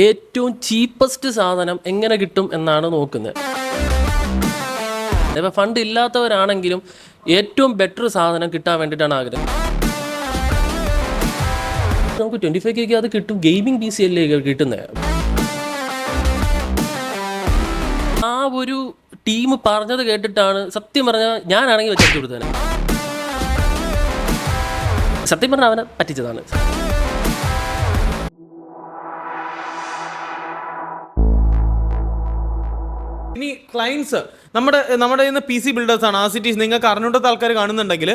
ഏറ്റവും ചീപ്പസ്റ്റ് സാധനം എങ്ങനെ കിട്ടും എന്നാണ് നോക്കുന്നത്. ഇപ്പോൾ ഫണ്ട് ഇല്ലാത്തവരാണെങ്കിലും ഏറ്റവും ബെറ്റർ സാധനം കിട്ടാൻ വേണ്ടിയിട്ടാണ് ആഗ്രഹം. നമുക്ക് 25K അത് കിട്ടും. ഗെയിമിംഗ് PC അല്ലേ കിട്ടുന്നത്. ആ ഒരു ടീം പറഞ്ഞത് കേട്ടിട്ടാണ് സത്യം പറഞ്ഞാൽ ഞാനാണെങ്കിൽ വെച്ചു കൊടുത്തത്. സത്യം പറഞ്ഞാൽ അവനെ പറ്റിച്ചതാണ്. ഇനി ക്ലയൻസ് നമ്മുടെ ഇന്ന് PC ബിൽഡേഴ്സാണ്. ആസിറ്റീസ് നിങ്ങൾക്ക് അറിഞ്ഞൂടാത്ത ആൾക്കാർ കാണുന്നുണ്ടെങ്കിൽ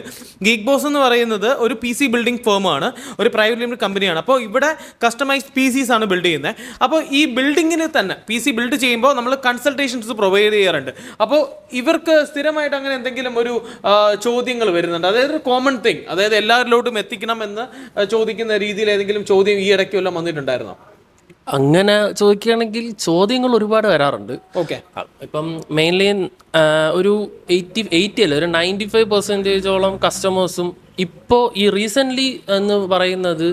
ഗീക്ക് ബോസ് എന്ന് പറയുന്നത് ഒരു PC ബിൽഡിംഗ് ഫേമാണ്, ഒരു പ്രൈവറ്റ് ലിമിറ്റഡ് കമ്പനിയാണ്. അപ്പോൾ ഇവിടെ കസ്റ്റമൈസ്ഡ് PCs ആണ് ബിൽഡ് ചെയ്യുന്നത്. അപ്പോൾ ഈ ബിൽഡിങ്ങിന് തന്നെ PC ബിൽഡ് ചെയ്യുമ്പോൾ നമ്മൾ കൺസൾട്ടേഷൻസ് പ്രൊവൈഡ് ചെയ്യാറുണ്ട്. അപ്പോൾ ഇവർക്ക് സ്ഥിരമായിട്ട് അങ്ങനെ എന്തെങ്കിലും ഒരു ചോദ്യങ്ങൾ വരുന്നുണ്ട്, അതായത് കോമൺ തിങ്, അതായത് എല്ലാവരിലോട്ടും എത്തിക്കണം എന്ന് ചോദിക്കുന്ന രീതിയിൽ ഏതെങ്കിലും ചോദ്യം ഈ ഇടയ്ക്ക് വല്ലതും വന്നിട്ടുണ്ടായിരുന്നോ? അങ്ങനെ ചോദിക്കുകയാണെങ്കിൽ ചോദ്യങ്ങൾ ഒരുപാട് വരാറുണ്ട്. ഓക്കെ, ഇപ്പം മെയിൻലി ഒരു 80 അല്ല, ഒരു 95% കസ്റ്റമേഴ്സും ഇപ്പോൾ ഈ റീസെൻ്റ്ലി എന്ന് പറയുന്നത്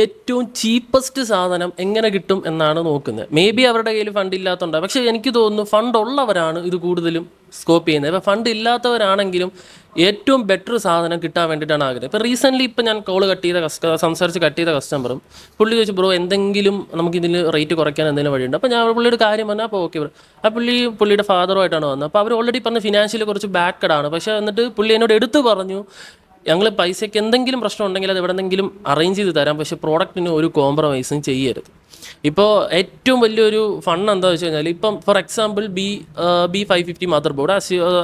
ഏറ്റവും ചീപ്പസ്റ്റ് സാധനം എങ്ങനെ കിട്ടും എന്നാണ് നോക്കുന്നത്. മേ ബി അവരുടെ കയ്യിൽ ഫണ്ട് ഇല്ലാത്തതുണ്ടാകും, പക്ഷേ എനിക്ക് തോന്നുന്നു ഫണ്ട് ഉള്ളവരാണ് ഇത് കൂടുതലും സ്കോപ്പ് ചെയ്യുന്നത്. ഇപ്പോൾ ഫണ്ട് ഇല്ലാത്തവരാണെങ്കിലും ഏറ്റവും ബെറ്റർ സാധനം കിട്ടാൻ വേണ്ടിയിട്ടാണ് ആഗ്രഹം. ഇപ്പോൾ റീസെൻ്റ്ലി ഇപ്പം ഞാൻ സംസാരിച്ച് കട്ട് ചെയ്ത കസ്റ്റമറും പുള്ളി ചോദിച്ചു, ബ്രോ എന്തെങ്കിലും നമുക്കിതിൽ റേറ്റ് കുറയ്ക്കാൻ എന്തെങ്കിലും വഴിയുണ്ട്. അപ്പോൾ ഞാൻ പുള്ളിയുടെ കാര്യം പറഞ്ഞാൽ അപ്പോൾ ഓക്കെ ബ്രോ. ആ പുള്ളിയുടെ ഫാദറുമായിട്ടാണ് വന്നത്. അപ്പോൾ അവർ ഓൾറെഡി പറഞ്ഞ ഫിനാൻഷ്യലി കുറച്ച് ബാക്കഡാണ്. പക്ഷേ എന്നിട്ട് പുള്ളി എന്നോട് എടുത്ത് പറഞ്ഞു, ഞങ്ങൾ പൈസയ്ക്ക് എന്തെങ്കിലും പ്രശ്നം ഉണ്ടെങ്കിൽ അത് എവിടെന്നെങ്കിലും അറേഞ്ച് ചെയ്ത് തരാം, പക്ഷേ പ്രോഡക്റ്റിന് ഒരു കോംപ്രമൈസും ചെയ്യരുത്. ഇപ്പോൾ ഏറ്റവും വലിയൊരു ഫണ്ട് എന്താണെന്ന് വെച്ച് കഴിഞ്ഞാൽ, ഇപ്പം for example B550 motherboard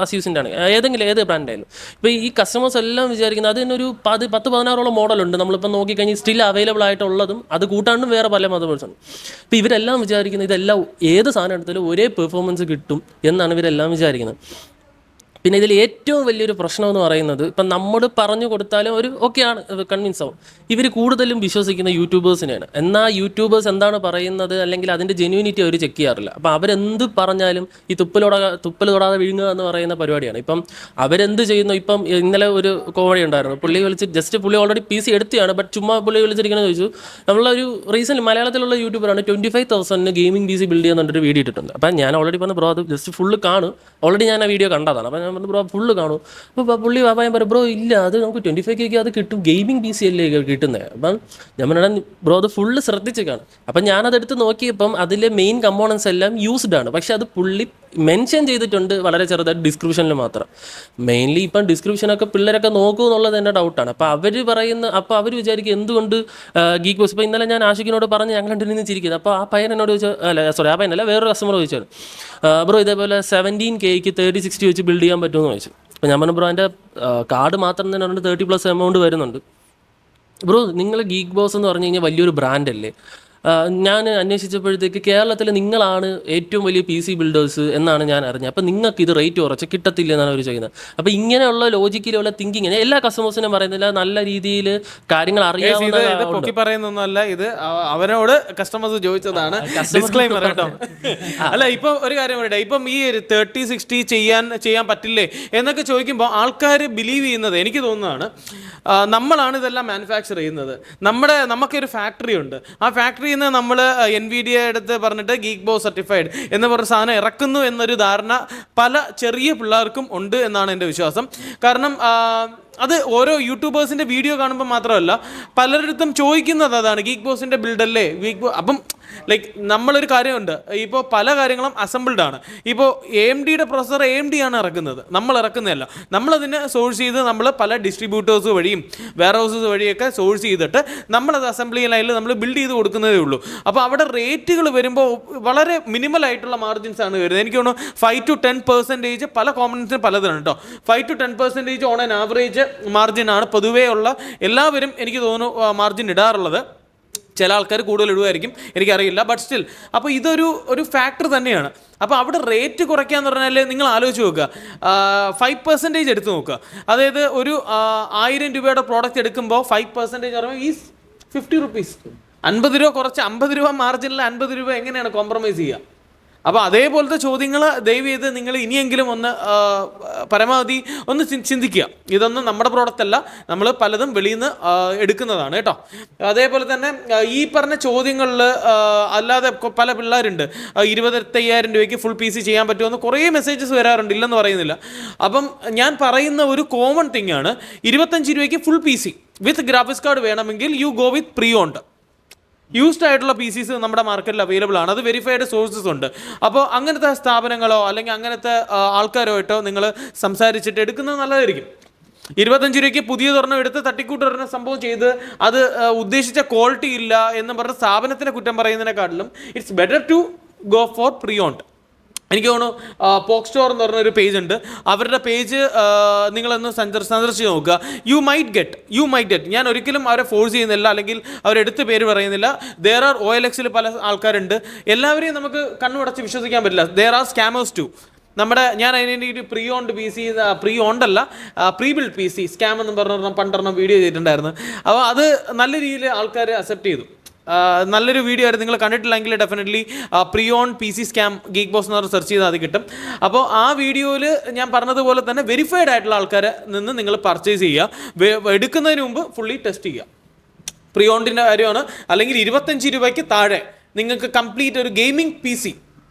അസ്യൂസിൻ്റെ ആണ്, ഏത് ബ്രാൻഡായാലും. ഇപ്പോൾ ഈ കസ്റ്റമേഴ്സ് എല്ലാം വിചാരിക്കുന്നത് അതിനൊരു 10-16 മോഡലുണ്ട്. നമ്മളിപ്പോൾ നോക്കിക്കഴിഞ്ഞാൽ സ്റ്റിൽ അവൈലബിൾ ആയിട്ടുള്ളതും അത് കൂട്ടാണ്ടും വേറെ പല മദർ ബോർഡ്സ് ആണ്. ഇപ്പോൾ ഇവരെല്ലാം വിചാരിക്കുന്നത് ഇതെല്ലാം ഏത് സാധനം എടുത്താലും ഒരേ പെർഫോമൻസ് കിട്ടും എന്നാണ് ഇവരെല്ലാം വിചാരിക്കുന്നത്. പിന്നെ ഇതിൽ ഏറ്റവും വലിയൊരു പ്രശ്നം എന്ന് പറയുന്നത്, ഇപ്പം നമ്മൾ പറഞ്ഞു കൊടുത്താലും ഒരു ഓക്കെയാണ്, കൺവിൻസ് ആവും. ഇവർ കൂടുതലും വിശ്വസിക്കുന്ന യൂട്യൂബേഴ്സിനെയാണ്. എന്നാൽ യൂട്യൂബേഴ്സ് എന്താണ് പറയുന്നത് അല്ലെങ്കിൽ അതിൻ്റെ ജെന്യൂനിറ്റി അവർ ചെക്ക് ചെയ്യാറില്ല. അപ്പോൾ അവരെന്ത് പറഞ്ഞാലും ഈ തുപ്പൽ തൊടാതെ വിഴുങ്ങുക എന്ന് പറയുന്ന പരിപാടിയാണ്. ഇപ്പം അവരെന്ത് ചെയ്യുന്നു, ഇപ്പം ഇന്നലെ ഒരു കോമഡി ഉണ്ടായിരുന്നു. പുള്ളി ഓൾറെഡി PC എടുത്തിയാണ്, ബട്ട് ചുമ്മാ പുള്ളി വിളിച്ചിരിക്കുന്നത് ചോദിച്ചു, നമ്മളൊരു റീസെൻ്റ് മലയാളത്തിലുള്ള യൂട്യൂബറാണ് 25,000 ഗെയിമിംഗ് PC ബിൽഡ് ചെയ്യുന്നുണ്ടൊരു വീഡിയോ ഇട്ടിട്ടുണ്ട്. അപ്പം ഞാൻ ഓൾറെഡി പറഞ്ഞു, ബ്രോ അത് ജസ്റ്റ് ഫുള്ള് കാണും, ഓൾറെഡി ഞാൻ ആ വീഡിയോ കണ്ടതാണ്. അപ്പം ബ്രോ ഫുള്ള് കാണും. അപ്പോൾ പുള്ളി ഞാൻ പറയും, ബ്രോ ഇല്ല, അത് നമുക്ക് 25K അത് കിട്ടും, ഗെയിമിംഗ് PC അല്ലേ കിട്ടുന്നത്. അപ്പം ഞാൻ പറഞ്ഞാൽ ബ്രോ അത് ഫുള്ള് ശ്രദ്ധിച്ച് കാണും. അപ്പം ഞാനതെടുത്ത് നോക്കിയപ്പം അതിലെ മെയിൻ കമ്പോണൻസ് എല്ലാം യൂസ്ഡ് ആണ്, പക്ഷെ അത് പുള്ളി മെൻഷൻ ചെയ്തിട്ടുണ്ട് വളരെ ചെറുതായിട്ട് ഡിസ്ക്രിപ്ഷനിൽ മാത്രം. മെയിൻലി ഇപ്പം ഡിസ്ക്രിപ്ഷനൊക്കെ പിള്ളേരൊക്കെ നോക്കൂ എന്നുള്ളത് എൻ്റെ ഡൗട്ടാണ്. അപ്പോൾ അവർ വിചാരിക്കും എന്തുകൊണ്ട് ഗീക്ക് ബോസ്. ഇപ്പോൾ ഇന്നലെ ഞാൻ ആഷിഖിനോട് പറഞ്ഞ് ഞങ്ങൾ രണ്ടിൽ ചിരിക്കുന്നത്. അപ്പോൾ ആ പയ്യൻ എന്നോട് ചോദിച്ചാൽ, ആ പയ്യനല്ല വേറൊരു കസ്റ്റമർ ചോദിച്ചാൽ, ബ്രോ ഇതേപോലെ 17Kക്ക് 3060 വെച്ച് ബിൽഡ് ചെയ്യാൻ പറ്റുമെന്ന് ചോദിച്ചു. അപ്പോൾ ഞാൻ പറഞ്ഞു, ബ്രോ എൻ്റെ കാർഡ് മാത്രം തന്നെ 30+ എമൗണ്ട് വരുന്നുണ്ട്. ബ്രോ നിങ്ങൾ ഗീക്ക് ബോസ് എന്ന് പറഞ്ഞു കഴിഞ്ഞാൽ വലിയൊരു ബ്രാൻഡല്ലേ. ഞാൻ അന്വേഷിച്ചപ്പോഴത്തേക്ക് കേരളത്തിൽ നിങ്ങളാണ് ഏറ്റവും വലിയ PC ബിൽഡേഴ്സ് എന്നാണ് ഞാൻ അറിഞ്ഞത്. അപ്പോൾ നിങ്ങൾക്ക് ഇത് റേറ്റ് കുറച്ച് കിട്ടത്തില്ല എന്നാണ് അവർ ചെയ്യുന്നത്. അപ്പോൾ ഇങ്ങനെയുള്ള ലോജിക്കിലുള്ള തിങ്കിങ് എല്ലാ കസ്റ്റമേഴ്സിനും പറയുന്നില്ല, നല്ല രീതിയിൽ കാര്യങ്ങൾ അറിയാവുന്ന പറയുന്നൊന്നുമല്ല, ഇത് അവരോട് കസ്റ്റമേഴ്സ് ചോദിച്ചതാണ്. ഡിസ്ക്ലൈമർ കേട്ടോ. അല്ല, ഇപ്പം ഒരു കാര്യം പറയട്ടെ, ഇപ്പം ഈ 3060 ചെയ്യാൻ പറ്റില്ലേ എന്നൊക്കെ ചോദിക്കുമ്പോൾ ആൾക്കാർ ബിലീവ് ചെയ്യുന്നത്, എനിക്ക് തോന്നുന്നതാണ്, നമ്മളാണ് ഇതെല്ലാം മാനുഫാക്ചർ ചെയ്യുന്നത്. നമുക്കൊരു ഫാക്ടറി ഉണ്ട്, ആ ഫാക്ടറി നമ്മൾ NVIDIA എടുത്ത് പറഞ്ഞിട്ട് ഗീക്ക് ബോസ് സർട്ടിഫൈഡ് എന്ന് പറഞ്ഞ സാധനം ഇറക്കുന്നു എന്നൊരു ധാരണ പല ചെറിയ പിള്ളേർക്കും ഉണ്ട് എന്നാണ് എൻ്റെ വിശ്വാസം. കാരണം അത് ഓരോ യൂട്യൂബേഴ്സിൻ്റെ വീഡിയോ കാണുമ്പോൾ മാത്രമല്ല, പലരിടത്തും ചോദിക്കുന്നത് അതാണ്, ഗീക്ക് ബോസിൻ്റെ ബിൽഡല്ലേ അപ്പം ലൈക്ക് നമ്മളൊരു കാര്യമുണ്ട്, ഇപ്പോൾ പല കാര്യങ്ങളും അസംബിൾഡ് ആണ്. ഇപ്പോൾ AMDയുടെ പ്രൊസസ്സർ AMD ആണ് ഇറക്കുന്നത്, നമ്മൾ ഇറക്കുന്നതല്ല. നമ്മളതിനെ സോഴ്സ് ചെയ്ത് നമ്മൾ പല ഡിസ്ട്രിബ്യൂട്ടേഴ്സ് വഴിയും വെയർ ഹൗസസ് വഴിയൊക്കെ സോഴ്സ് ചെയ്തിട്ട് നമ്മളത് അസംബ്ലി ലൈനിൽ നമ്മൾ ബിൽഡ് ചെയ്ത് കൊടുക്കുന്നതേ ഉള്ളൂ. അപ്പോൾ അവിടെ റേറ്റുകൾ വരുമ്പോൾ വളരെ മിനിമൽ ആയിട്ടുള്ള മാർജിൻസ് ആണ് വരുന്നത്. എനിക്ക് തോന്നുന്നു 5-10% പല കോമ്പണൻസിനും പലതാണ് കേട്ടോ. 5-10% ഓൺ ആൻ ആവറേജ് മാർജിനാണ് പൊതുവേ ഉള്ള എല്ലാവരും എനിക്ക് തോന്നുന്നു മാർജിൻ ഇടാറുള്ളത്. ചില ആൾക്കാർ കൂടുതൽ ഇടുമായിരിക്കും, എനിക്കറിയില്ല, ബട്ട് സ്റ്റിൽ. അപ്പോൾ ഒരു ഫാക്ടർ തന്നെയാണ്. അപ്പോൾ അവിടെ റേറ്റ് കുറയ്ക്കാന്ന് പറഞ്ഞാൽ നിങ്ങൾ ആലോചിച്ച് നോക്കുക, 5% എടുത്ത് നോക്കുക. അതായത് ഒരു 1000 രൂപയുടെ പ്രോഡക്റ്റ് എടുക്കുമ്പോൾ 5% പറയുമ്പോൾ ഈ 50 റുപ്പീസ്, 50 രൂപ കുറച്ച് 50 രൂപ മാർജിനിൽ 50 രൂപ എങ്ങനെയാണ് കോംപ്രമൈസ് ചെയ്യുക? അപ്പോൾ അതേപോലത്തെ ചോദ്യങ്ങൾ ദയവ് ചെയ്ത് നിങ്ങൾ ഇനിയെങ്കിലും ഒന്ന് പരമാവധി ഒന്ന് ചിന്തിക്കുക. ഇതൊന്നും നമ്മുടെ പ്രോഡക്റ്റ് അല്ല, നമ്മൾ പലതും വെളിയിൽ നിന്ന് എടുക്കുന്നതാണ് കേട്ടോ. അതേപോലെ തന്നെ ഈ പറഞ്ഞ ചോദ്യങ്ങളിൽ അല്ലാതെ പല പിള്ളേരുണ്ട് 25,000 രൂപയ്ക്ക് ഫുൾ PC ചെയ്യാൻ പറ്റുമെന്ന് കുറേ മെസ്സേജസ് വരാറുണ്ട്, ഇല്ലെന്ന് പറയുന്നില്ല. അപ്പം ഞാൻ പറയുന്ന ഒരു കോമൺ തിങ് ആണ്, 25 രൂപയ്ക്ക് ഫുൾ PC വിത്ത് ഗ്രാഫിക്സ് കാർഡ് വേണമെങ്കിൽ you go with pre owned. Used ആയിട്ടുള്ള PCs നമ്മുടെ മാർക്കറ്റിൽ അവൈലബിൾ ആണ്, അത് വെരിഫൈഡ് സോഴ്സസ് ഉണ്ട്. അപ്പോൾ അങ്ങനത്തെ സ്ഥാപനങ്ങളോ അല്ലെങ്കിൽ അങ്ങനത്തെ ആൾക്കാരോ ആയിട്ടോ നിങ്ങൾ സംസാരിച്ചിട്ട് എടുക്കുന്നത് നല്ലതായിരിക്കും. 25 രൂപയ്ക്ക് പുതിയ തുറന്ന് എടുത്ത് തട്ടിക്കൂട്ട് പറഞ്ഞ സംഭവം ചെയ്ത് അത് ഉദ്ദേശിച്ച ക്വാളിറ്റി ഇല്ല എന്ന് പറഞ്ഞ സ്ഥാപനത്തിനെ കുറ്റം പറയുന്നതിനെക്കാട്ടിലും it's better to go for pre owned. എനിക്ക് തോന്നുന്നു പോക്ക് സ്റ്റോർ എന്ന് പറഞ്ഞൊരു പേജ് ഉണ്ട്, അവരുടെ പേജ് നിങ്ങളൊന്ന് സന്ദർശിച്ച് നോക്കുക. യു മൈറ്റ് ഗെറ്റ് ഞാൻ ഒരിക്കലും അവരെ ഫോഴ്സ് ചെയ്യുന്നില്ല അല്ലെങ്കിൽ അവരെടുത്ത് പേര് പറയുന്നില്ല. ദേർ ആർ OLX പല ആൾക്കാരുണ്ട്, എല്ലാവരെയും നമുക്ക് കണ്ണുടച്ച് വിശ്വസിക്കാൻ പറ്റില്ല. There are scammers too. ഞാൻ അതിൻ്റെ ഒരു pre owned PC, pre owned അല്ല പ്രീ ബിൽഡ് PC സ്കാം എന്ന് പറഞ്ഞ പണ്ടെണ്ണം വീഡിയോ ചെയ്തിട്ടുണ്ടായിരുന്നു. അപ്പോൾ അത് നല്ല രീതിയിൽ ആൾക്കാർ അക്സെപ്റ്റ് ചെയ്തു. നല്ലൊരു വീഡിയോ ആയിരുന്നു, നിങ്ങൾ കണ്ടിട്ടില്ലെങ്കിൽ definitely pre own PC scam Geek Boss എന്ന് പറഞ്ഞ് സെർച്ച് ചെയ്താൽ അത് കിട്ടും. അപ്പോൾ ആ വീഡിയോയിൽ ഞാൻ പറഞ്ഞതുപോലെ തന്നെ വെരിഫൈഡ് ആയിട്ടുള്ള ആൾക്കാരെ നിന്ന് നിങ്ങൾ പർച്ചേസ് ചെയ്യുക, എടുക്കുന്നതിന് മുമ്പ് ഫുള്ളി ടെസ്റ്റ് ചെയ്യുക. പ്രീ ഓണിൻ്റെ കാര്യമാണ്. അല്ലെങ്കിൽ 25 രൂപയ്ക്ക് താഴെ നിങ്ങൾക്ക് കംപ്ലീറ്റ് ഒരു gaming PC,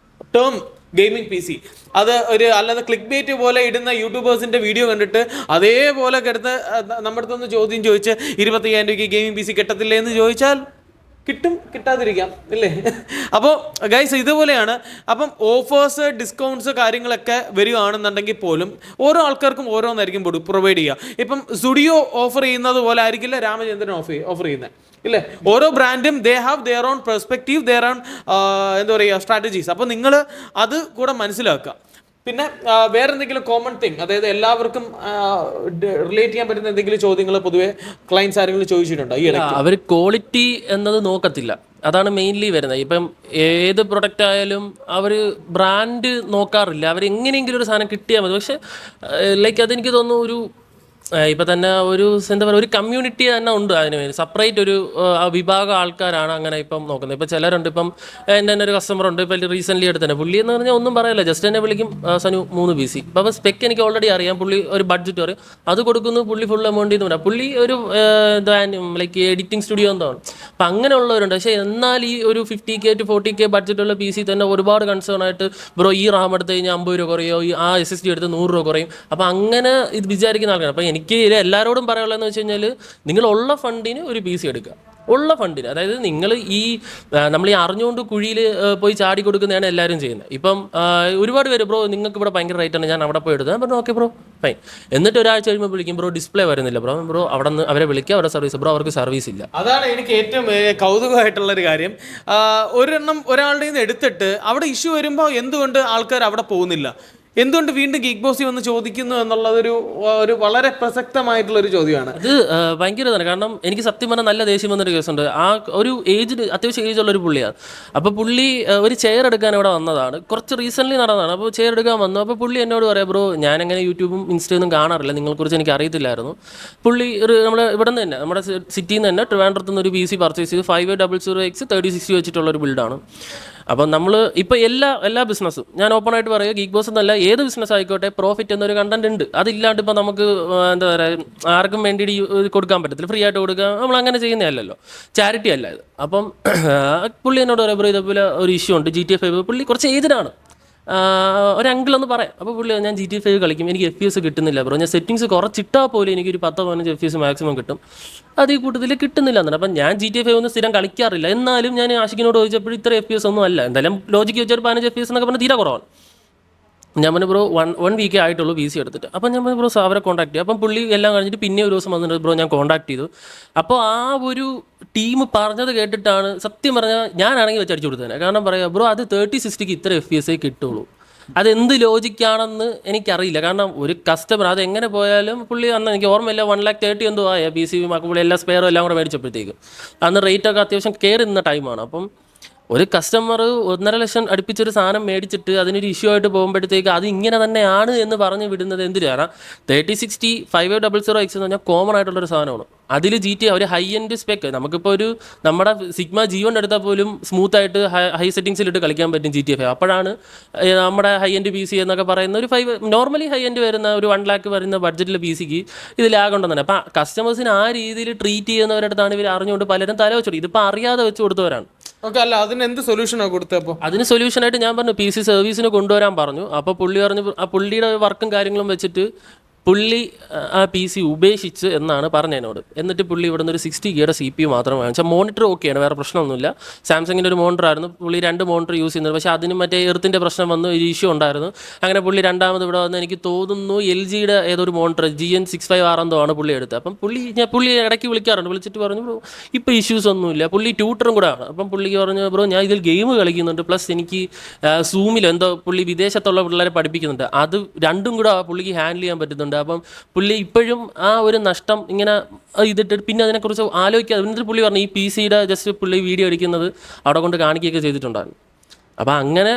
term gaming PC, അത് ഒരു അല്ലാതെ ക്ലിക്ക് ബേറ്റ് പോലെ ഇടുന്ന യൂട്യൂബേഴ്സിൻ്റെ വീഡിയോ കണ്ടിട്ട് അതേപോലെ കിടന്ന് നമ്മുടെ അടുത്തൊന്ന് ചോദ്യം ചോദിച്ച് 25,000 രൂപയ്ക്ക് ഗെയിമിംഗ് PC കിട്ടത്തില്ലേ എന്ന് ചോദിച്ചാൽ കിട്ടും, കിട്ടാതിരിക്കാം ഇല്ലേ? അപ്പോൾ ഗൈസ് ഇതുപോലെയാണ്. അപ്പം ഓഫേഴ്സ്, ഡിസ്കൗണ്ട്സ് കാര്യങ്ങളൊക്കെ വരികയാണെന്നുണ്ടെങ്കിൽ പോലും ഓരോ ആൾക്കാർക്കും ഓരോന്നായിരിക്കും പ്രൊവൈഡ് ചെയ്യുക. ഇപ്പം സ്റ്റുഡിയോ ഓഫർ ചെയ്യുന്നത് പോലെ ആയിരിക്കില്ല രാമചന്ദ്രൻ ഓഫർ ചെയ്യുന്നത് ഇല്ലേ? ഓരോ ബ്രാൻഡും they have their own perspective, their own എന്താ പറയുക സ്ട്രാറ്റജീസ്. അപ്പോൾ നിങ്ങൾ അത് കൂടെ മനസ്സിലാക്കുക. പിന്നെ വേറെ എന്തെങ്കിലും കോമൺ തിങ്, അതായത് എല്ലാവർക്കും റിലേറ്റ് ചെയ്യാൻ പറ്റുന്ന എന്തെങ്കിലും ചോദ്യങ്ങൾ പൊതുവെ ക്ലയൻസ് ആരെങ്കിലും ചോദിച്ചിട്ടുണ്ടോ ഈ ഇടയ്ക്ക്? അവർ ക്വാളിറ്റി എന്നത് നോക്കത്തില്ല, അതാണ് മെയിൻലി വരുന്നത്. ഇപ്പം ഏത് പ്രൊഡക്റ്റ് ആയാലും അവർ ബ്രാൻഡ് നോക്കാറില്ല, അവർ എങ്ങനെയെങ്കിലും ഒരു സാധനം കിട്ടിയാൽ മതി. പക്ഷെ ലൈക്ക് അതെനിക്ക് തോന്നുന്നു ഒരു ഇപ്പം തന്നെ ഒരു എന്താ പറയുക, ഒരു കമ്മ്യൂണിറ്റി തന്നെ ഉണ്ട് അതിന് വേണ്ടി. സെപ്പറേറ്റ് ഒരു വിഭാഗം ആൾക്കാരാണ് അങ്ങനെ ഇപ്പം നോക്കുന്നത്. ഇപ്പം ചിലരുണ്ട്, ഇപ്പം എൻ്റെ തന്നെ ഒരു കസ്റ്റമർ ഉണ്ട്, ഇപ്പം റീസെൻ്റ്ലി എടുത്ത് തന്നെ പുള്ളി എന്ന് പറഞ്ഞാൽ ഒന്നും പറയില്ല, ജസ്റ്റ് എന്നെ വിളിക്കും സനു 3 PC. അപ്പോൾ സ്പെക്ക് എനിക്ക് ഓൾറെഡി അറിയാം, പുള്ളി ഒരു ബഡ്ജറ്റ് പറയും, അത് കൊടുക്കുന്നു, പുള്ളി ഫുൾ എമൗണ്ട് എന്ന് പറയാം. പുള്ളി ഒരു ലൈക്ക് എഡിറ്റിംഗ് സ്റ്റുഡിയോ എന്താണ്. അപ്പം അങ്ങനെയുള്ളവരുണ്ട്. പക്ഷേ എന്നാൽ ഈ ഒരു 50K to 40K ബഡ്ജറ്റുള്ള PC തന്നെ ഒരുപാട് കൺസേൺ ആയിട്ട് ബ്രോ ഈ റാം എടുത്ത് കഴിഞ്ഞാൽ 50 രൂപ കുറയോ, ഈ ആ SSD എടുത്ത് 100 രൂപ കുറയും. അപ്പം അങ്ങനെ ഇത് വിചാരിക്കുന്ന ആൾക്കാരാണ്. അപ്പം എനിക്ക് എല്ലാവരോടും പറയാനുള്ളതെന്ന് വെച്ച് കഴിഞ്ഞാൽ നിങ്ങളുള്ള ഫണ്ടിന് ഒരു PC എടുക്കുക, ഉള്ള ഫണ്ടിന്. അതായത് നിങ്ങൾ നമ്മൾ ഈ അറിഞ്ഞുകൊണ്ട് കുഴിയിൽ പോയി ചാടി കൊടുക്കുന്നതാണ് എല്ലാവരും ചെയ്യുന്നത്. ഇപ്പം ഒരുപാട് പേര് ബ്രോ നിങ്ങൾക്ക് ഇവിടെ ഭയങ്കര റേറ്റ് ആണ്, ഞാൻ അവിടെ പോയി എടുത്തു. ഞാൻ പറഞ്ഞു ഓക്കെ ബ്രോ ഫൈൻ. എന്നിട്ട് ഒരാഴ്ച കഴിയുമ്പോൾ വിളിക്കും, ബ്രോ ഡിസ്പ്ലേ വരുന്നില്ല. ബ്രോ അവിടെ നിന്ന് അവരെ വിളിക്കുക, അവരുടെ സർവീസ്. ബ്രോ അവർക്ക് സർവീസ് ഇല്ല. അതാണ് എനിക്ക് ഏറ്റവും കൗതുകമായിട്ടുള്ളൊരു കാര്യം. ഒരെണ്ണം ഒരാളുടെ നിന്ന് എടുത്തിട്ട് അവിടെ ഇഷ്യൂ വരുമ്പോൾ എന്തുകൊണ്ട് ആൾക്കാർ അവിടെ പോകുന്നില്ല, എന്തുകൊണ്ട് വീണ്ടും ഗീക്ക് ബോസിൽ വന്ന് ചോദിക്കുന്നു എന്നുള്ളതൊരു വളരെ പ്രസക്തമായിട്ടുള്ളൊരു ചോദ്യമാണ്. അത് ഭയങ്കര ഇതാണ്. കാരണം എനിക്ക് സത്യം പറഞ്ഞാൽ നല്ല ദേഷ്യം വന്നൊരു കേസുണ്ട്. ആ ഒരു അത്യാവശ്യം ഏജുള്ളൊരു പുള്ളിയാണ്. അപ്പോൾ പുള്ളി ഒരു ചെയർ എടുക്കാൻ ഇവിടെ വന്നതാണ്, കുറച്ച് റീസെൻ്റ്ലി നടന്നതാണ്. അപ്പോൾ ചെയർ എടുക്കാൻ വന്നു. അപ്പോൾ പുള്ളി എന്നോട് പറയാം, ബ്രോ ഞാനങ്ങനെ യൂട്യൂബും ഇൻസ്റ്റയൊന്നും കാണാറില്ല, നിങ്ങളെക്കുറിച്ച് എനിക്ക് അറിയത്തില്ലായിരുന്നു. പുള്ളി നമ്മുടെ ഇവിടെ നിന്ന് തന്നെ നമ്മുടെ സിറ്റിയിൽ നിന്ന് തന്നെ ട്രിവാൻഡ്രത്ത് നിന്ന് ഒരു PC പർച്ചേസ് ചെയ്ത് 5800X 3060 വെച്ചിട്ടുള്ളൊരു ബിൽഡാണ്. അപ്പം നമ്മൾ ഇപ്പോൾ എല്ലാ ബിസിനസ്സും ഞാൻ ഓപ്പൺ ആയിട്ട് പറയുക, ഗീക്ക് ബോസ് എന്നല്ല ഏത് ബിസിനസ് ആയിക്കോട്ടെ പ്രോഫിറ്റ് എന്നൊരു കണ്ടന്റ് ഉണ്ട്. അതില്ലാണ്ട് ഇപ്പോൾ നമുക്ക് എന്താ പറയുക ആർക്കും വേണ്ടി കൊടുക്കാൻ പറ്റത്തില്ല, ഫ്രീ ആയിട്ട് കൊടുക്കുക. നമ്മൾ അങ്ങനെ ചെയ്യുന്നതല്ലല്ലോ, ചാരിറ്റി അല്ല ഇത്. അപ്പം പുള്ളി എന്നോട് പറയാം, ബ്രോ ഇതേപോലെ ഒരു ഇഷ്യൂ ഉണ്ട്, GTA 5. പുള്ളി കുറച്ച് ഏജിനാണ്, ഒരു അങ്കിളൊന്ന് പറയാം. അപ്പോൾ പുള്ളി ഞാൻ GTA 5 കളിക്കും, എനിക്ക് FPS കിട്ടുന്നില്ല ബ്രോ, ഞാൻ സെറ്റിങ്സ് കുറച്ചിട്ടാൽ പോലും എനിക്കൊരു 10-15 FPS മാക്സിമം കിട്ടും, അത് ഈ കൂട്ടത്തിൽ കിട്ടുന്നില്ല എന്നാണ്. അപ്പം ഞാൻ GTA 5 ഒന്നും സ്ഥിരം കളിക്കാറില്ല. എന്നാലും ഞാൻ ആഷിക്കിനോട് ചോദിച്ചപ്പോൾ ഇത്ര FPS ഒന്നും അല്ല, എന്തായാലും ലോജിക്ക് വെച്ചൊരു 15 FPS എന്നൊക്കെ പറഞ്ഞാൽ തീരെ കുറവാണ്. ഞാൻ പറഞ്ഞു ബ്രോ 1 വീക്കേ ആയിട്ടുള്ളൂ PC എടുത്തിട്ട്. അപ്പം ഞാൻ പറഞ്ഞു ബ്രോ അവരെ കോൺടാക്ട് ചെയ്യും. അപ്പം പുള്ളി എല്ലാം കഴിഞ്ഞിട്ട് പിന്നെ ഒരു ദിവസം വന്നിട്ട് ബ്രോ ഞാൻ കോൺടാക്ട് ചെയ്തു. അപ്പോൾ ആ ഒരു ടീം പറഞ്ഞത് കേട്ടിട്ടാണ് സത്യം പറഞ്ഞാൽ ഞാനാണെങ്കിൽ വെച്ച് അടിച്ചു കൊടുത്തത്. കാരണം പറയാം ബ്രോ അത് 3060 ഇത്ര FPS കിട്ടുള്ളൂ, അതെന്ത് ലോജിക്കാണെന്ന് എനിക്കറിയില്ല. കാരണം ഒരു കസ്റ്റമർ അത് എങ്ങനെ പോയാലും പുള്ളി അന്ന് എനിക്ക് ഓർമ്മയില്ല 1,30,000 എന്തോ ആയ PC പുള്ളി എല്ലാ സ്പെയറും എല്ലാം കൂടെ മേടിച്ചപ്പോഴത്തേക്ക്. അന്ന് റേറ്റൊക്കെ അത്യാവശ്യം കയറി നിന്ന ടൈമാണ്. അപ്പം ഒരു കസ്റ്റമർ 1.5 ലക്ഷം അടുപ്പിച്ചൊരു സാധനം മേടിച്ചിട്ട് അതിനൊരു ഇഷ്യൂ ആയിട്ട് പോകുമ്പോഴത്തേക്ക് അത് ഇങ്ങനെ തന്നെയാണ് എന്ന് പറഞ്ഞ് വിടുന്നത് എന്തിനാണ്? 3060 5800X എന്ന് പറഞ്ഞാൽ കോമൺ ആയിട്ടുള്ളൊരു സാധനമാണ്. അതിൽ GTA ഒരു ഹൈ എൻഡ് സ്പെക്ക് നമുക്കിപ്പോൾ ഒരു നമ്മുടെ സിഗ്മ G1 എടുത്താൽ പോലും സ്മൂത്തായിട്ട് ഹൈ സെറ്റിംഗ്സിലിട്ട് കളിക്കാൻ പറ്റും GTA 5. അപ്പോഴാണ് നമ്മുടെ ഹൈ എൻഡ് PC എന്നൊക്കെ പറയുന്ന ഒരു 5 നോർമലി ഹൈ എൻഡ് വരുന്ന ഒരു 1 lakh വരുന്ന ബഡ്ജറ്റിലെ PCക്ക് ഇത് ലാഗ് ഉണ്ടെന്ന് തന്നെ. അപ്പം കസ്റ്റമേഴ്സിന് ആ രീതിയിൽ ട്രീറ്റ് ചെയ്യുന്നവരടുത്താണ് ഇവർ അറിഞ്ഞുകൊണ്ട് പലരും തല വെച്ചോളൂ. ഇതിപ്പോൾ അറിയാതെ വെച്ച് കൊടുത്തവരാണ്. ഓക്കെ, അല്ല അതിന് എന്ത് സൊല്യൂഷനാണ് കൊടുത്തപ്പോൾ? അതിന് സൊല്യൂഷനായിട്ട് ഞാൻ പറഞ്ഞു PC സർവീസിന് കൊണ്ടുവരാൻ പറഞ്ഞു. അപ്പോൾ പുള്ളി പറഞ്ഞു ആ പുള്ളിയുടെ വർക്കും കാര്യങ്ങളും വെച്ചിട്ട് പുള്ളി ആ PC ഉപേക്ഷിച്ച് എന്നാണ് പറഞ്ഞത് എന്നോട്. എന്നിട്ട് പുള്ളി ഇവിടെ നിന്ന് ഒരു 60K CPU മാത്രം വാങ്ങിച്ചാൽ മോണിറ്റർ ഓക്കെയാണ്, വേറെ പ്രശ്നമൊന്നുമില്ല. സാംസങ്ങിൻ്റെ ഒരു മോണിറ്റർ ആയിരുന്നു, പുള്ളി 2 മോണിറ്റർ യൂസ് ചെയ്യുന്നത്. പക്ഷേ അതിന് മറ്റേ എർത്തിൻ്റെ പ്രശ്നം വന്നു, ഒരു ഇഷ്യൂ ഉണ്ടായിരുന്നു. അങ്ങനെ പുള്ളി രണ്ടാമത് ഇവിടെ വന്ന് എനിക്ക് തോന്നുന്നു LGയുടെ ഏതൊരു മോണിറ്റർ GN65R എന്തോ ആണ് പുള്ളി എടുത്തത്. അപ്പം പുള്ളി ഇടയ്ക്ക് വിളിക്കാറുണ്ട്, വിളിച്ചിട്ട് പറഞ്ഞു ബ്രോ ഇപ്പോൾ ഇഷ്യൂസ് ഒന്നുമില്ല. പുള്ളി ട്യൂട്ടറും കൂടെ ആണ്. അപ്പം പുള്ളിക്ക് പറഞ്ഞു ബ്രോ ഞാൻ ഇതിൽ ഗെയിം കളിക്കുന്നുണ്ട്, പ്ലസ് എനിക്ക് സൂമിൽ എന്തോ പുള്ളി വിദേശത്തുള്ള പിള്ളേരെ പഠിപ്പിക്കുന്നുണ്ട്, അത് രണ്ടും കൂടെ പുള്ളിക്ക് ഹാൻഡിൽ ചെയ്യാൻ പറ്റുന്നുണ്ട്. അപ്പം പുള്ളി ഇപ്പോഴും ആ ഒരു നഷ്ടം ഇങ്ങനെ ഇതിട്ട് പിന്നെ അതിനെക്കുറിച്ച് ആലോചിക്കുക. എന്നിട്ട് പുള്ളി പറഞ്ഞു ഈ PCയുടെ ജസ്റ്റ് പുള്ളി വീഡിയോ എടുക്കുന്നത് അവിടെ കൊണ്ട് കാണിക്കുകയൊക്കെ ചെയ്തിട്ടുണ്ടായിരുന്നു. അപ്പോൾ അങ്ങനെ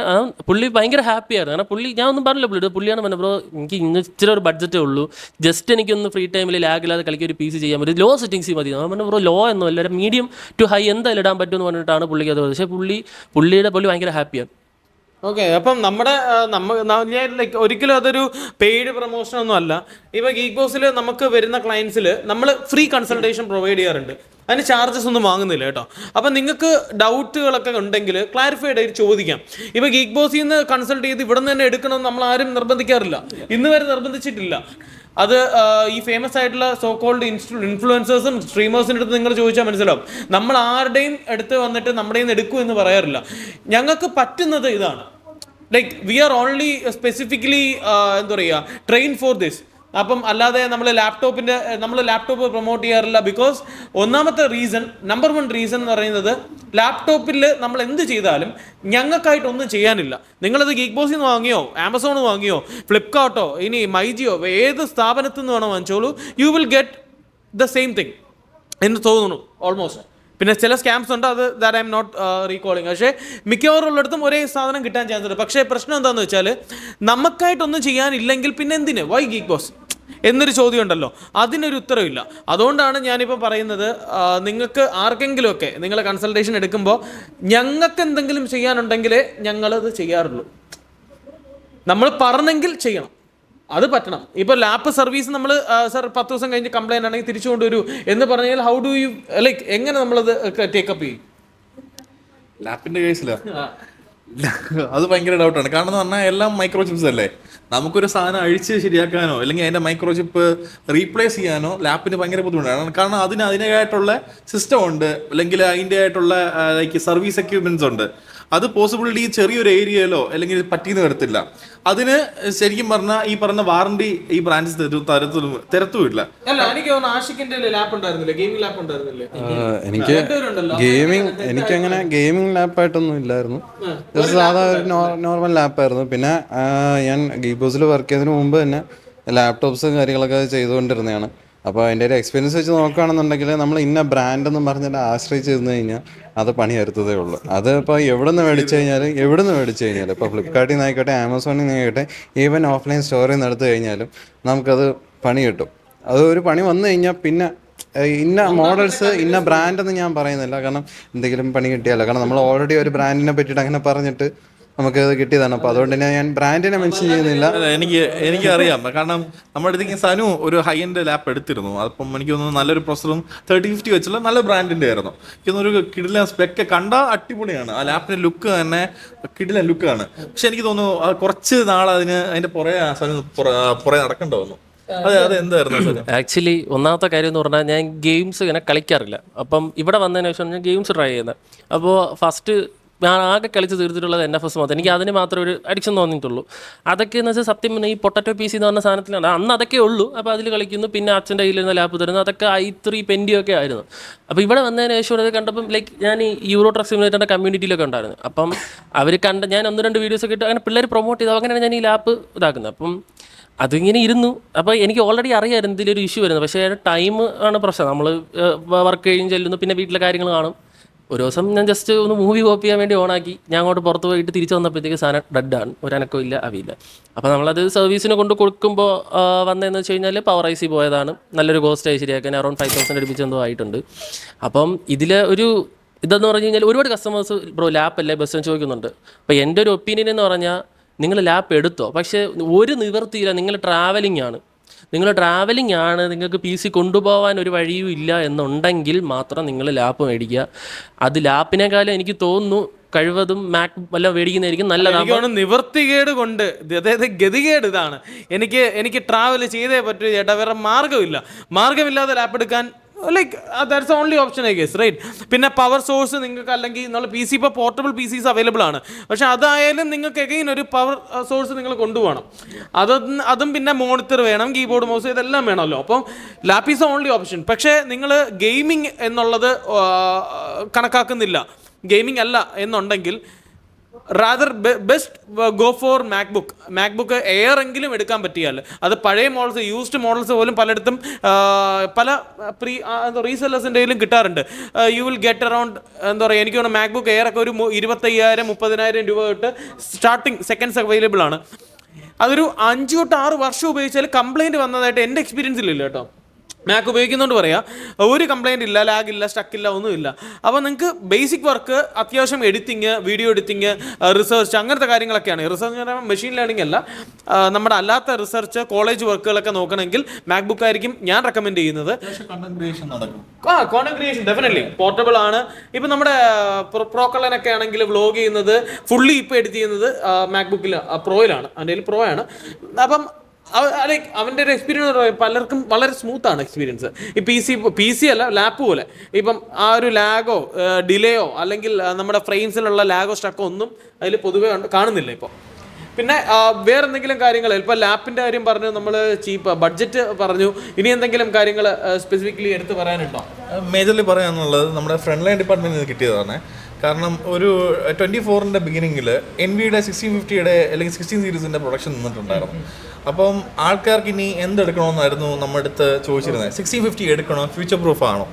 പുള്ളി ഭയങ്കര ഹാപ്പിയായിരുന്നു. കാരണം പുള്ളി ഞാൻ ഒന്നും പറഞ്ഞില്ല, പുള്ളിയാണ് പറഞ്ഞത് ബ്രോ എനിക്ക് ഇന്ന് ഇച്ചിരി ഒരു ബഡ്ജറ്റേ ഉള്ളൂ, ജസ്റ്റ് എനിക്കൊന്ന് ഫ്രീ ടൈമിൽ ലാഗില്ലാതെ കളിക്കുക ഒരു PC ചെയ്യാൻ പറ്റും, ലോ സെറ്റിങ്സ് മതി. ഞാൻ പറഞ്ഞു ബ്രോ ലോ ഒന്നും അല്ല, മീഡിയം ടു ഹൈ എന്തായാലും ഇടാൻ പറ്റുമെന്ന് പറഞ്ഞിട്ടാണ് പുള്ളിക്ക് അത്. പക്ഷേ പുള്ളി ഭയങ്കര ഹാപ്പിയാണ്. ഓക്കെ, അപ്പം ലൈക്ക് ഒരിക്കലും അതൊരു പെയ്ഡ് പ്രൊമോഷൻ ഒന്നും അല്ല. ഇപ്പോൾ ഗീക്ക് ബോക്സിൽ നമുക്ക് വരുന്ന ക്ലയൻസിൽ നമ്മൾ ഫ്രീ കൺസൾട്ടേഷൻ പ്രൊവൈഡ് ചെയ്യാറുണ്ട്, അതിന് ചാർജസ് ഒന്നും വാങ്ങുന്നില്ല കേട്ടോ. അപ്പം നിങ്ങൾക്ക് ഡൗട്ടുകളൊക്കെ ഉണ്ടെങ്കിൽ ക്ലാരിഫൈഡ് ആയിട്ട് ചോദിക്കാം. ഇപ്പോൾ ഗീക്ക് ബോസിൽ നിന്ന് കൺസൾട്ട് ചെയ്ത് ഇവിടെ നിന്ന് തന്നെ എടുക്കണമെന്ന് നമ്മൾ ആരും നിർബന്ധിക്കാറില്ല, ഇന്ന് വരെ നിർബന്ധിച്ചിട്ടില്ല. അത് ഈ ഫേമസ് ആയിട്ടുള്ള സോ കോൾഡ് ഇൻഫ്ലുവൻസേഴ്സും സ്ട്രീമേഴ്സിൻ്റെ അടുത്ത് നിങ്ങൾ ചോദിച്ചാൽ മനസ്സിലാവും. നമ്മൾ ആരുടെയും അടുത്ത് വന്നിട്ട് നമ്മുടെ നിന്ന് എടുക്കൂ എന്ന് പറയാറില്ല. ഞങ്ങൾക്ക് പറ്റുന്നത് ഇതാണ്, like we are only specifically എന്താ പറയുക ട്രെയിൻ ഫോർ ദിസ്. അപ്പം അല്ലാതെ നമ്മൾ ലാപ്ടോപ്പ് പ്രൊമോട്ട് ചെയ്യാറില്ല. ബിക്കോസ് നമ്പർ 1 റീസൺ എന്ന് പറയുന്നത് ലാപ്ടോപ്പിൽ നമ്മൾ എന്ത് ചെയ്താലും ഞങ്ങൾക്കായിട്ടൊന്നും ചെയ്യാനില്ല. നിങ്ങളത് ഗീക്ക് ബോസിൽ നിന്ന് വാങ്ങിയോ, ആമസോണിൽ നിന്ന് വാങ്ങിയോ, ഫ്ലിപ്കാർട്ടോ, ഇനി മൈജിയോ, ഏത് സ്ഥാപനത്തിൽ നിന്ന് വേണോ വാങ്ങിച്ചോളൂ, you will get the same thing എന്ന് തോന്നുന്നു ഓൾമോസ്റ്റ്. പിന്നെ ചില സ്കാംസ് ഉണ്ട്, അത് that I am not recalling. പക്ഷേ മിക്കവാറും ഉള്ളിടത്തും ഒരേ സാധനം കിട്ടാൻ ചാൻസ് ഉണ്ട്. പക്ഷേ പ്രശ്നം എന്താണെന്ന് വെച്ചാൽ നമുക്കായിട്ടൊന്നും ചെയ്യാനില്ലെങ്കിൽ പിന്നെ എന്തിന് വൈ ഗീക്ക് ബോസ് എന്നൊരു ചോദ്യം ഉണ്ടല്ലോ, അതിനൊരു ഉത്തരവില്ല. അതുകൊണ്ടാണ് ഞാനിപ്പോൾ പറയുന്നത്, നിങ്ങൾക്ക് ആർക്കെങ്കിലുമൊക്കെ നിങ്ങൾ കൺസൾട്ടേഷൻ എടുക്കുമ്പോൾ ഞങ്ങൾക്ക് എന്തെങ്കിലും ചെയ്യാനുണ്ടെങ്കിലേ ഞങ്ങളത് ചെയ്യാറുള്ളൂ. നമ്മൾ പറഞ്ഞെങ്കിൽ ചെയ്യണം, അത് പറ്റണം. ഇപ്പോൾ ലാപ്പ് സർവീസ് നമ്മൾ സർ 10 ദിവസം കഴിഞ്ഞ് കംപ്ലൈൻ്റ് ആണെങ്കിൽ തിരിച്ചു കൊണ്ടുവരൂ എന്ന് പറഞ്ഞാൽ ഹൗ ഡു യു ലൈക്ക് എങ്ങനെ നമ്മളത് ടേക്കപ്പ് ചെയ്യും? ലാപ്പിൻ്റെ കേസിലാണ് അത് ഭയങ്കര ഡൗട്ടാണ്. കാരണം എന്ന് പറഞ്ഞാൽ എല്ലാം മൈക്രോ ചിപ്സ് അല്ലേ. നമുക്കൊരു സാധനം അഴിച്ച് ശരിയാക്കാനോ അല്ലെങ്കിൽ അതിൻ്റെ മൈക്രോ ചിപ്പ് റീപ്ലേസ് ചെയ്യാനോ ലാപ്പിന് ഭയങ്കര ബുദ്ധിമുട്ടാണ്. കാരണം അതിൻ്റെതായിട്ടുള്ള സിസ്റ്റം ഉണ്ട്, അല്ലെങ്കിൽ അതിൻ്റെ ആയിട്ടുള്ള ലൈക്ക് സർവീസ് എക്യുപ്മെൻറ്റ്സ് ഉണ്ട്. അത് പോസിബിലിറ്റി ചെറിയൊരു ഏരിയയിലോ അല്ലെങ്കിൽ പറ്റിയെന്ന് വരത്തില്ല. അതിന് ശരിക്കും പറഞ്ഞാൽ ഈ പറഞ്ഞ വാറണ്ടി ഈ ബ്രാൻഡ്സ് തരത്തുമില്ല. എനിക്കങ്ങനെ ഗെയിമിംഗ് ലാപ്പായിട്ടൊന്നും ഇല്ലായിരുന്നു, സാധാരണ നോർമൽ ലാപ്പായിരുന്നു. പിന്നെ ഞാൻ ഗീക്ക് ബോസിൽ വർക്ക് ചെയ്തതിന് മുമ്പ് തന്നെ ലാപ്ടോപ്സ് കാര്യങ്ങളൊക്കെ ചെയ്തുകൊണ്ടിരുന്നതാണ്. അപ്പോൾ അതിൻ്റെ ഒരു എക്സ്പീരിയൻസ് വെച്ച് നോക്കുകയാണെന്നുണ്ടെങ്കിൽ നമ്മൾ ഇന്ന ബ്രാൻഡ് എന്ന് പറഞ്ഞിട്ട് ആശ്രയിച്ച് ഇരുന്ന് കഴിഞ്ഞാൽ അത് പണി വരുത്തതേ ഉള്ളൂ. അത് ഇപ്പോൾ എവിടെ നിന്ന് മേടിച്ചു കഴിഞ്ഞാൽ ഇപ്പോൾ ഫ്ലിപ്കാർട്ടിൽ നിന്നായിക്കോട്ടെ, ആമസോണിൽ നിന്നായിക്കോട്ടെ, ഈവൻ ഓഫ്ലൈൻ സ്റ്റോറിൽ നിന്ന് എടുത്തു കഴിഞ്ഞാലും നമുക്കത് പണി കിട്ടും. അത് ഒരു പണി വന്നു കഴിഞ്ഞാൽ പിന്നെ ഇന്ന മോഡൽസ് ഇന്ന ബ്രാൻഡെന്ന് ഞാൻ പറയുന്നില്ല, കാരണം എന്തെങ്കിലും പണി കിട്ടിയാലോ. കാരണം നമ്മൾ ഓൾറെഡി ഒരു ബ്രാൻഡിനെ പറ്റിയിട്ട് അങ്ങനെ പറഞ്ഞിട്ട് നമുക്കത് കിട്ടിയതാണ്. അപ്പോൾ അതുകൊണ്ട് തന്നെ ഞാൻ ബ്രാൻഡിനെ മെൻഷൻ ചെയ്യുന്നില്ല. എനിക്കറിയാം, കാരണം നമ്മുടെ അടുത്തേക്ക് സനു ഒരു ഹൈ എൻഡ് ലാപ്പ് എടുത്തിരുന്നു. അപ്പം എനിക്ക് തോന്നുന്നു നല്ലൊരു പ്രൊസറും 3050 വെച്ചുള്ള നല്ല ബ്രാൻഡിൻ്റെ ആയിരുന്നു. എനിക്കൊന്നൊരു കിടിലൻ സ്പെക്ക് കണ്ടാൽ അടിപൊളിയാണ്. ആ ലാപ്പിൻ്റെ ലുക്ക് തന്നെ കിടിലൻ ലുക്കാണ്. പക്ഷെ എനിക്ക് തോന്നുന്നു കുറച്ച് നാൾ അതിൻ്റെ പുറകെ നടക്കേണ്ട വന്നു. അതെ എന്തായിരുന്നു ആക്ച്വലി ഒന്നാമത്തെ കാര്യം എന്ന് പറഞ്ഞാൽ ഞാൻ ഗെയിംസ് ഇങ്ങനെ കളിക്കാറില്ല. അപ്പം ഇവിടെ വന്നതിന് ശേഷം ഞാൻ ഗെയിംസ് ട്രൈ ചെയ്യുന്നത്. അപ്പോൾ ഫസ്റ്റ് ഞാൻ ആകെ കളിച്ച് തീർത്തിട്ടുള്ളത് NFS മാത്രം. എനിക്ക് അതിന് മാത്രം ഒരു അഡിക്ഷൻ തോന്നിയിട്ടുള്ളൂ. അതൊക്കെ എന്ന് വെച്ചാൽ സത്യം പറഞ്ഞാൽ ഈ പൊട്ടറ്റോ PC എന്ന് പറഞ്ഞ സാധനത്തിലാണ് അന്ന് അതൊക്കെ ഉള്ളൂ. അപ്പോൾ അതിൽ കളിക്കുന്നു. പിന്നെ അച്ഛൻ്റെ കയ്യിലിരുന്ന ലാപ്പ് തരുന്നു. അതൊക്കെ i3 Pentium ഒക്കെ ആയിരുന്നു. അപ്പോൾ ഇവിടെ വന്നതിന് ശേഷം അത് കണ്ടപ്പം ലൈക്ക് ഞാൻ ഈ യൂറോ ട്രക്ക് സിമുലേറ്ററിൻ്റെ കമ്മ്യൂണിറ്റിയിലൊക്കെ ഉണ്ടായിരുന്നു. അപ്പം അവർ ഞാൻ 1-2 വീഡിയോസൊക്കെ ഇട്ട് അങ്ങനെ പിള്ളേർ പ്രൊമോട്ട് ചെയ്തു. അങ്ങനെയാണ് ഞാൻ ഈ ലാപ്പ് ഇതാക്കുന്നത്. അപ്പം അതിങ്ങനെ ഇരുന്നു. അപ്പോൾ എനിക്ക് ഓൾറെഡി അറിയാമായിരുന്നു ഇതിലൊരു ഇഷ്യൂ വരുന്നത്. പക്ഷേ ടൈം ആണ് പ്രശ്നം. നമ്മൾ വർക്ക് കഴിഞ്ഞ് ചെല്ലുന്നു, പിന്നെ വീട്ടിലെ കാര്യങ്ങൾ കാണും, ഒരു ദിവസം ഞാൻ ജസ്റ്റ് ഒന്ന് മൂവി കോപ്പി ചെയ്യാൻ വേണ്ടി ഓണാക്കി ഞാൻ അങ്ങോട്ട് പുറത്ത് പോയിട്ട് തിരിച്ചു വന്നപ്പോഴത്തേക്ക് സാധനം ഡെഡാണ്, ഒരനക്കവും ഇല്ല അവിയില്ല. അപ്പോൾ നമ്മളത് സർവീസിന് കൊണ്ട് കൊടുക്കുമ്പോൾ വന്നതെന്ന് വെച്ച് കഴിഞ്ഞാൽ പവർ ഐ സി പോയതാണ്, നല്ലൊരു കോസ്റ്റായി ശരിയാക്കാൻ അറൗണ്ട് 5,000 അടുപ്പിച്ച് എന്തോ ആയിട്ടുണ്ട്. അപ്പം ഇതിൽ ഒരു ഇതെന്ന് പറഞ്ഞു കഴിഞ്ഞാൽ ഒരുപാട് കസ്റ്റമേഴ്സ് ബ്രോ ലാപ്പ് അല്ലേ ബസ് എന്ന് ചോദിക്കുന്നുണ്ട്. അപ്പോൾ എൻ്റെ ഒരു ഒപ്പീനിയൻ എന്ന് പറഞ്ഞാൽ നിങ്ങൾ ലാപ്പ് എടുത്തോ, പക്ഷേ ഒരു നിവർത്തിയില്ല, നിങ്ങൾ ട്രാവലിംഗ് ആണ്, നിങ്ങൾക്ക് പി സി കൊണ്ടുപോകാൻ ഒരു വഴിയും ഇല്ല എന്നുണ്ടെങ്കിൽ മാത്രം നിങ്ങൾ ലാപ്പ് മേടിക്കുക. അത് ലാപ്പിനേക്കാളും എനിക്ക് തോന്നുന്നു കഴിവതും മാക് വല്ല മേടിക്കുന്നതായിരിക്കും നല്ലതാണ്. നിവർത്തികേട് കൊണ്ട്, അതായത് ഗതികേട് ഇതാണ്, എനിക്ക് ട്രാവൽ ചെയ്തേ പറ്റൂ ചേട്ടാ, വേറെ മാർഗ്ഗമില്ലാതെ ലാപ്പ് എടുക്കാൻ, like that's only option I guess, right. പിന്നെ പവർ സോഴ്സ് നിങ്ങൾക്ക് അല്ലെങ്കിൽ നമ്മൾ പി സി ഇപ്പോൾ പോർട്ടബിൾ പി സീസ് അവൈലബിൾ ആണ്, പക്ഷെ അതായാലും നിങ്ങൾക്ക് എഗെയിൻ ഒരു പവർ സോഴ്സ് നിങ്ങൾ കൊണ്ടുപോകണം. അതും പിന്നെ മോണിറ്റർ വേണം, കീബോർഡ് മൗസ് ഇതെല്ലാം വേണമല്ലോ. അപ്പം ലാപ്പ് ഈസ് ഓൺലി ഓപ്ഷൻ. പക്ഷേ നിങ്ങൾ ഗെയിമിംഗ് എന്നുള്ളത് കണക്കാക്കുന്നില്ല, ഗെയിമിംഗ് അല്ല എന്നുണ്ടെങ്കിൽ rather best go for MacBook air എങ്കിലും എടുക്കാൻ പറ്റിയാൽ, അത് പഴയ മോഡൽസ് യൂസ്ഡ് മോഡൽസ് പോലും പലയിടത്തും പല റീസെല്ലേഴ്സിൻ്റെയിലും കിട്ടാറുണ്ട്. യു വിൽ ഗെറ്റ് അറൗണ്ട് എന്താ പറയുക, എനിക്ക് തോന്നുന്നു മാക്ബുക്ക് എയർ ഒക്കെ ഒരു 25,000-30,000 രൂപ തൊട്ട് സ്റ്റാർട്ടിങ് സെക്കൻഡ്സ് അവൈലബിൾ ആണ്. അതൊരു 5 തൊട്ട് 6 വർഷം ഉപയോഗിച്ചാൽ കംപ്ലൈൻറ്റ് വന്നതായിട്ട് എൻ്റെ എക്സ്പീരിയൻസിലില്ല കേട്ടോ. മാക്ക് ഉപയോഗിക്കുന്നതുകൊണ്ട് പറയാം, ഒരു കംപ്ലൈൻറ്റ് ഇല്ല, ലാഗ് ഇല്ല, സ്റ്റക്കില്ല, ഒന്നുമില്ല. അപ്പോൾ നിങ്ങൾക്ക് ബേസിക് വർക്ക് അത്യാവശ്യം എഡിറ്റിങ്, വീഡിയോ എഡിറ്റിങ്, റിസർച്ച് അങ്ങനത്തെ കാര്യങ്ങളൊക്കെയാണ്. റിസർച്ച് എന്ന് പറയുമ്പോൾ മെഷീൻ ലേണിംഗ് അല്ല, നമ്മുടെ അല്ലാത്ത റിസർച്ച്, കോളേജ് വർക്കുകളൊക്കെ നോക്കണമെങ്കിൽ മാക്ബുക്ക് ആയിരിക്കും ഞാൻ റെക്കമെൻഡ് ചെയ്യുന്നത്. കോണ്ടന്റ് ക്രിയേഷൻ ഡെഫിനറ്റ്ലി പോർട്ടബിൾ ആണ്. ഇപ്പം നമ്മുടെ പ്രോക്കള്ളനൊക്കെ ആണെങ്കിൽ വ്ലോഗ് ചെയ്യുന്നത് ഫുള്ളി ഇപ്പോൾ എഡിറ്റ് ചെയ്യുന്നത് മാക്ബുക്കിൽ പ്രോയിലാണ്, എൻ്റെ പ്രോ ആണ്. അപ്പം ലൈക്ക് അവൻ്റെ ഒരു എക്സ്പീരിയൻസ് പലർക്കും വളരെ സ്മൂത്താണ് എക്സ്പീരിയൻസ്. ഈ പി സി അല്ല, ലാപ്പ് പോലെ ഇപ്പം ആ ഒരു ലാഗോ ഡിലേയോ അല്ലെങ്കിൽ നമ്മുടെ ഫ്രെയിംസിലുള്ള ലാഗോ സ്റ്റക്കോ ഒന്നും അതിൽ പൊതുവെ കാണുന്നില്ല ഇപ്പോൾ. പിന്നെ വേറെ എന്തെങ്കിലും കാര്യങ്ങൾ, ഇപ്പോൾ ലാപ്പിൻ്റെ കാര്യം പറഞ്ഞു, നമ്മൾ ബഡ്ജറ്റ് പറഞ്ഞു, ഇനി എന്തെങ്കിലും കാര്യങ്ങൾ സ്പെസിഫിക്കലി എടുത്ത് പറയാനുണ്ടോ? മേജർലി പറയാനുള്ളത് നമ്മുടെ ഫ്രണ്ട് ലൈൻ ഡിപ്പാർട്ട്മെൻറ്റിൽ നിന്ന് കിട്ടിയതാണ്. കാരണം ഒരു 24-ന്റെ ബിഗിനിങ്ങിൽ NVIDIA 1650 അല്ലെങ്കിൽ 16 സീരീസിൻ്റെ പ്രൊഡക്ഷൻ നിന്നിട്ടുണ്ടായിരുന്നു. അപ്പം ആൾക്കാർക്ക് ഇനി എന്തെടുക്കണമെന്നായിരുന്നു നമ്മുടെ അടുത്ത് ചോദിച്ചിരുന്നത്. 1650 എടുക്കണോ, ഫ്യൂച്ചർ പ്രൂഫ് ആണോ,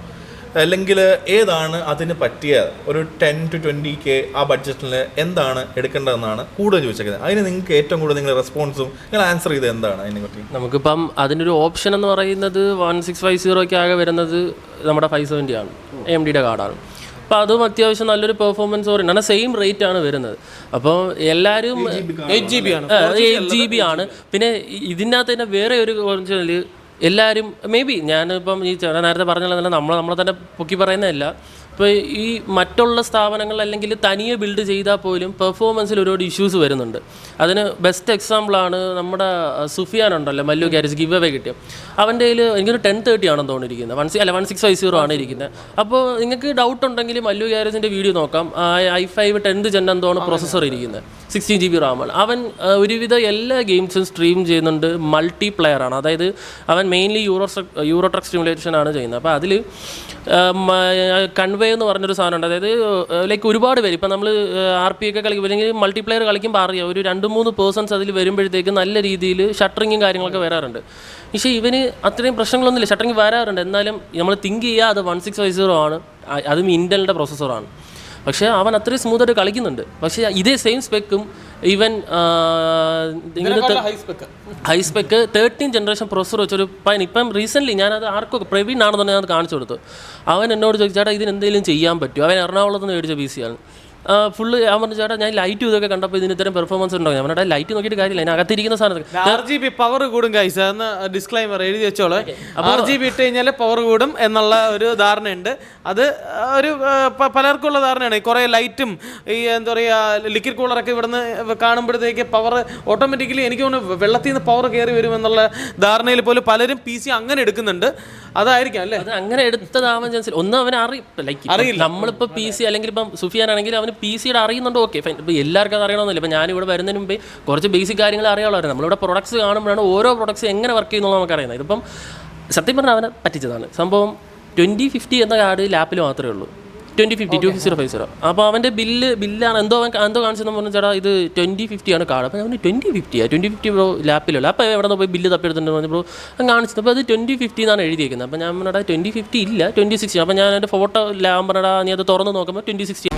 അല്ലെങ്കിൽ ഏതാണ് അതിന് പറ്റിയ ഒരു 10 to 20K ആ ബഡ്ജറ്റിൽ എന്താണ് എടുക്കേണ്ടതെന്നാണ് കൂടുതൽ ചോദിച്ചേക്കുന്നത്. അതിന് നിങ്ങൾക്ക് ഏറ്റവും കൂടുതൽ നിങ്ങളുടെ റെസ്പോൺസും നിങ്ങൾ ആൻസർ ചെയ്ത് എന്താണ് അതിനെ പറ്റി? നമുക്കിപ്പം അതിനൊരു ഓപ്ഷൻ എന്ന് പറയുന്നത് 1650 ആകെ വരുന്നത് നമ്മുടെ 570 ആണ്, AMDയുടെ കാർഡാണ്. അപ്പോൾ അതും അത്യാവശ്യം നല്ലൊരു പെർഫോമൻസ് ഓറിയൻ്റ് ആണ്, സെയിം റേറ്റ് ആണ് വരുന്നത്. അപ്പോൾ എല്ലാവരും 8GB ആണ്. പിന്നെ ഇതിൻ്റെ അകത്ത് തന്നെ വേറെ ഒരു കുറച്ച് എല്ലാവരും മേ ബി ഞാനിപ്പം ഈ നേരത്തെ പറഞ്ഞാൽ നമ്മളെ തന്നെ പൊക്കി പറയുന്നതല്ല, ഇപ്പോൾ ഈ മറ്റുള്ള സ്ഥാപനങ്ങൾ അല്ലെങ്കിൽ തനിയെ ബിൽഡ് ചെയ്താൽ പോലും പെർഫോമൻസിൽ ഒരുപാട് ഇഷ്യൂസ് വരുന്നുണ്ട്. അതിന് ബെസ്റ്റ് എക്സാമ്പിളാണ് നമ്മുടെ സുഫിയാൻ ഉണ്ടല്ലോ, മല്ലു ഗ്യാരേജ് ഗിവ് അവേ കിട്ടിയ അവൻ്റെ കയ്യിൽ എനിക്കൊരു 1030 ആണെന്ന് തോന്നിയിരിക്കുന്നത്, 1650 ആണ് ഇരിക്കുന്നത്. അപ്പോൾ നിങ്ങൾക്ക് ഡൗട്ട് ഉണ്ടെങ്കിൽ മല്ലു ഗ്യാരേജിൻ്റെ വീഡിയോ നോക്കാം. i5 10th Gen എന്തോണ് പ്രൊസസ്സർ ഇരിക്കുന്നത്, 16GB റാമാണ്. അവൻ ഒരുവിധ എല്ലാ ഗെയിംസും സ്ട്രീം ചെയ്യുന്നുണ്ട്, മൾട്ടി പ്ലെയർ ആണ്. അതായത് അവൻ മെയിൻലി യൂറോ ട്രക്ക് സ്റ്റിമുലേഷൻ ആണ് ചെയ്യുന്നത്. അപ്പോൾ അതിൽ കൺവേ എന്ന് പറഞ്ഞൊരു സാധനം ഉണ്ട്. അതായത് ലൈക്ക് ഒരുപാട് പേര് ഇപ്പം നമ്മൾ RP ഒക്കെ കളിക്കും അല്ലെങ്കിൽ മൾട്ടിപ്ലെയർ കളിക്കുമ്പോൾ അറിയാം, ഒരു 2-3 പേഴ്സൺസ് അതിൽ വരുമ്പോഴത്തേക്ക് നല്ല രീതിയിൽ ഷട്ടറിങ്ങും കാര്യങ്ങളൊക്കെ വരാറുണ്ട്. പക്ഷേ ഇവന് അത്രയും പ്രശ്നങ്ങളൊന്നുമില്ല, ഷട്ടറിങ് വരാറുണ്ട്. എന്നാലും നമ്മൾ തിങ്ക് ചെയ്യുക അത് 1650 ആണ്, അതും ഇന്റലിൻ്റെ പ്രൊസസ്സറാണ്. പക്ഷേ അവൻ അത്രയും സ്മൂത്തായിട്ട് കളിക്കുന്നുണ്ട്. പക്ഷേ ഇതേ സെയിം സ്പെക്കും even high spec 13th generation processor വെച്ചൊരു ഇപ്പം റീസെൻ്റ്ലി ഞാനത് ആർക്കൊക്കെ പ്രവീൺ ആണെന്നുണ്ടെങ്കിൽ അത് കാണിച്ചു കൊടുത്തു. അവൻ എന്നോട് ചോദിച്ചു, ചേട്ടാ ഇതിന് എന്തെങ്കിലും ചെയ്യാൻ പറ്റുമോ? അവൻ എറണാകുളത്ത് നിന്ന് മേടിച്ച PC ആണ്. ഫുള്ള് ഞാൻ പറഞ്ഞു, ചേട്ടാ ഞാൻ ലൈറ്റ് ഇതൊക്കെ കണ്ടപ്പോൾ ഇതിന് ഇത്തരം പെർഫോമൻസ് ഉണ്ടോ? ഞാൻ പറഞ്ഞാൽ ലൈറ്റ് നോക്കിയിട്ട് കാര്യമില്ല, അതിന് അകത്തിരിക്കുന്ന സാധനത്തിൽ RGB പവർ കൂടും ഗൈസ്, എന്ന് ഡിസ്ക്ലൈമർ എഴുതി വെച്ചോളൂ. RGB ഇട്ട് കഴിഞ്ഞാൽ പവർ കൂടും എന്നുള്ള ഒരു ധാരണയുണ്ട്. അത് ഒരു പലർക്കും ഉള്ള ധാരണയാണ്. കുറേ ലൈറ്റും ഈ എന്താ പറയുക ലിക്വിഡ് കൂളറൊക്കെ ഇവിടുന്ന് കാണുമ്പോഴത്തേക്ക് പവർ ഓട്ടോമാറ്റിക്കലി എനിക്ക് തോന്നുന്നു വെള്ളത്തിൽ നിന്ന് പവർ കയറി വരും എന്നുള്ള ധാരണയിൽ പോലും പലരും PC അങ്ങനെ എടുക്കുന്നുണ്ട്. അതായിരിക്കാം അല്ലേ, അത് അങ്ങനെ എടുത്തതാവാൻ ചാൻസ്. ഒന്നും അവൻ അറിയില്ല. നമ്മളിപ്പോൾ PC അല്ലെങ്കിൽ ഇപ്പം സുഫിയാൻ ആണെങ്കിൽ അവന് PC-യുടെ അറിയുന്നുണ്ട്, ഓക്കെ ഫൈൻ. ഇപ്പോൾ എല്ലാവർക്കും അത് അറിയണമെന്നില്ല. ഇപ്പോൾ ഞാനിവിടെ വരുന്നതിന് മുമ്പേ കുറച്ച് ബേസിക് കാര്യങ്ങൾ അറിയാനുള്ളവരാണ്. നമ്മളിവിടെ പ്രൊഡക്ട്സ് കാണുമ്പോഴാണ് ഓരോ പ്രൊഡക്ട്സ് എങ്ങനെ വർക്ക് ചെയ്യുന്നത് നമുക്ക് അറിയുന്നത്. ഇതിപ്പം സത്യം പറഞ്ഞാൽ അവനെ പറ്റിച്ചതാണ് സംഭവം. 2050 എന്ന കാർഡ് ലാപ്പിൽ മാത്രമേ ഉള്ളൂ. 2050 2050. അപ്പോൾ അവൻ്റെ ബില്ലാണ് എന്തോ കാണിച്ചെന്ന് പറഞ്ഞു, ചേട്ടാ ഇത് 2050 ആണ് കാർഡ്. അപ്പോൾ അവന് 2050 ബ്രോ ലാപ്പിലല്ലോ. അപ്പോൾ എവിടെ നിന്ന് പോയി ബില്ല് തപ്പിയെടുത്തിട്ട് പറഞ്ഞു ബ്രോ കാണിച്ചത്. അപ്പോൾ അത് 2050 എന്നാണ് എഴുതിയേക്കുന്നത്. അപ്പോൾ ഞാൻ പറഞ്ഞാൽ 2050 ഇല്ല 2060. അപ്പോൾ ഞാൻ എൻ്റെ ഫോട്ടോ ലാമ്പറടാ നീ അത് തുറന്ന് നോക്കുമ്പോൾ 2060